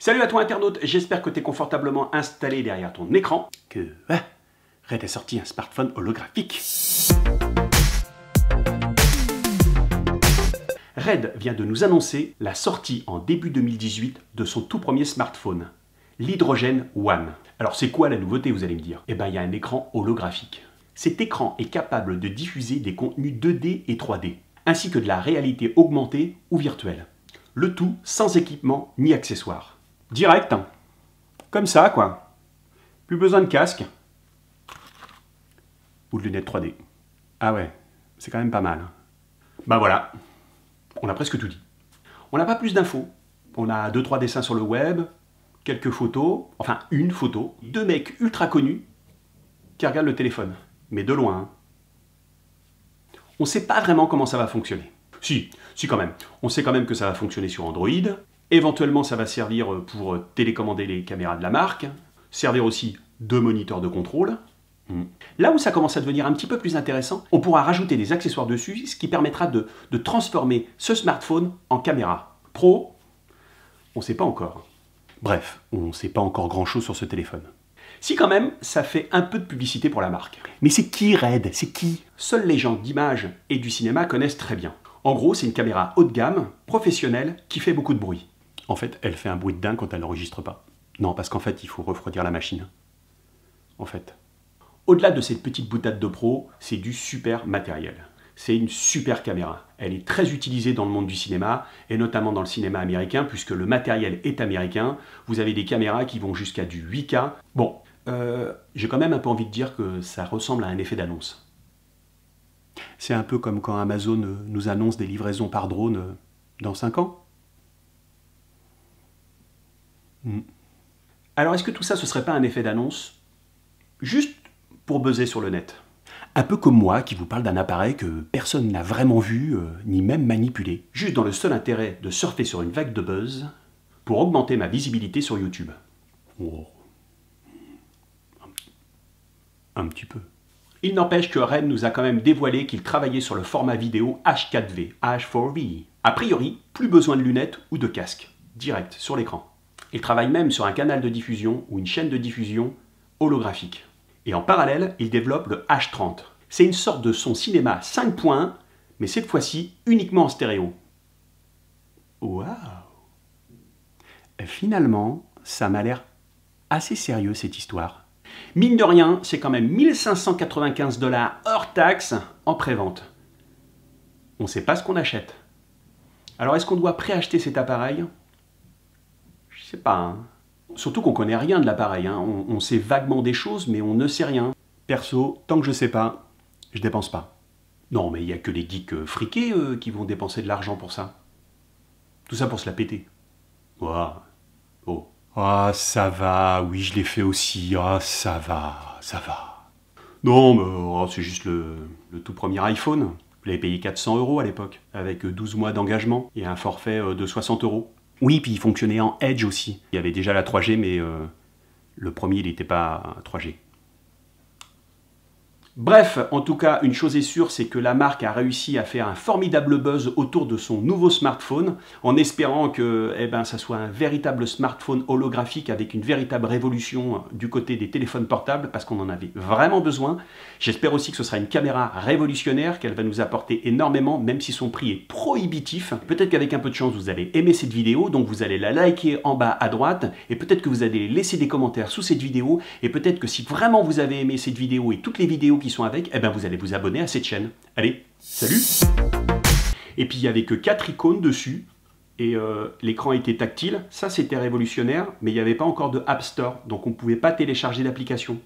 Salut à toi internaute, j'espère que tu es confortablement installé derrière ton écran, que Red a sorti un smartphone holographique. Red vient de nous annoncer la sortie en début 2018 de son tout premier smartphone, l'Hydrogen One. Alors c'est quoi la nouveauté, vous allez me dire? Eh bien il y a un écran holographique. Cet écran est capable de diffuser des contenus 2D et 3D, ainsi que de la réalité augmentée ou virtuelle. Le tout sans équipement ni accessoires. Direct, comme ça quoi. Plus besoin de casque. Ou de lunettes 3D. Ah ouais, c'est quand même pas mal. Bah voilà, on a presque tout dit. On n'a pas plus d'infos. On a 2-3 dessins sur le web, quelques photos, enfin une photo, 2 mecs ultra connus qui regardent le téléphone. Mais de loin. On ne sait pas vraiment comment ça va fonctionner. Si quand même. On sait quand même que ça va fonctionner sur Android. Éventuellement, ça va servir pour télécommander les caméras de la marque, servir aussi de moniteur de contrôle. Là où ça commence à devenir un petit peu plus intéressant, on pourra rajouter des accessoires dessus, ce qui permettra de transformer ce smartphone en caméra. Pro, on ne sait pas encore. Bref, on ne sait pas encore grand-chose sur ce téléphone. Si quand même, ça fait un peu de publicité pour la marque. Mais c'est qui Red? C'est qui? Seuls les gens d'image et du cinéma connaissent très bien. En gros, c'est une caméra haut de gamme, professionnelle, qui fait beaucoup de bruit. En fait, elle fait un bruit de dingue quand elle n'enregistre pas. Non, parce qu'en fait, il faut refroidir la machine. En fait. Au-delà de cette petite boutade de pro, c'est du super matériel. C'est une super caméra. Elle est très utilisée dans le monde du cinéma, et notamment dans le cinéma américain, puisque le matériel est américain. Vous avez des caméras qui vont jusqu'à du 8K. Bon, j'ai quand même un peu envie de dire que ça ressemble à un effet d'annonce. C'est un peu comme quand Amazon nous annonce des livraisons par drone dans 5 ans. Alors est-ce que tout ça, ce serait pas un effet d'annonce? Juste pour buzzer sur le net. Un peu comme moi qui vous parle d'un appareil que personne n'a vraiment vu, ni même manipulé. Juste dans le seul intérêt de surfer sur une vague de buzz pour augmenter ma visibilité sur YouTube. Oh. Un petit peu. Il n'empêche que Red nous a quand même dévoilé qu'il travaillait sur le format vidéo H4V, H4V. A priori, plus besoin de lunettes ou de casque. Direct, sur l'écran. Il travaille même sur un canal de diffusion ou une chaîne de diffusion holographique. Et en parallèle, il développe le H30. C'est une sorte de son cinéma 5 points, mais cette fois-ci uniquement en stéréo. Waouh! Finalement, ça m'a l'air assez sérieux cette histoire. Mine de rien, c'est quand même 1595 $ hors taxe en pré-vente. On ne sait pas ce qu'on achète. Alors est-ce qu'on doit préacheter cet appareil? Je sais pas. Hein. Surtout qu'on connaît rien de l'appareil. Hein. On sait vaguement des choses, mais on ne sait rien. Perso, tant que je sais pas, je dépense pas. Non, mais il n'y a que les geeks friqués qui vont dépenser de l'argent pour ça. Tout ça pour se la péter. Ouah. Oh. Ah, ça va, oui, je l'ai fait aussi. Ah, ça va, ça va. Non, mais c'est juste le tout premier iPhone. Je l'avais payé 400 € à l'époque, avec 12 mois d'engagement et un forfait de 60 €. Oui, puis il fonctionnait en Edge aussi. Il y avait déjà la 3G, mais le premier, il n'était pas 3G. Bref, en tout cas, une chose est sûre, c'est que la marque a réussi à faire un formidable buzz autour de son nouveau smartphone, en espérant que ça soit un véritable smartphone holographique avec une véritable révolution du côté des téléphones portables, parce qu'on en avait vraiment besoin. J'espère aussi que ce sera une caméra révolutionnaire, qu'elle va nous apporter énormément, même si son prix est prohibitif. Peut-être qu'avec un peu de chance, vous allez aimer cette vidéo, donc vous allez la liker en bas à droite, et peut-être que vous allez laisser des commentaires sous cette vidéo, et peut-être que si vraiment vous avez aimé cette vidéo et toutes les vidéos qui sont avec, vous allez vous abonner à cette chaîne. Allez, salut! Et puis il n'y avait que 4 icônes dessus, et l'écran était tactile. Ça c'était révolutionnaire, mais il n'y avait pas encore de App Store, donc on ne pouvait pas télécharger d'application.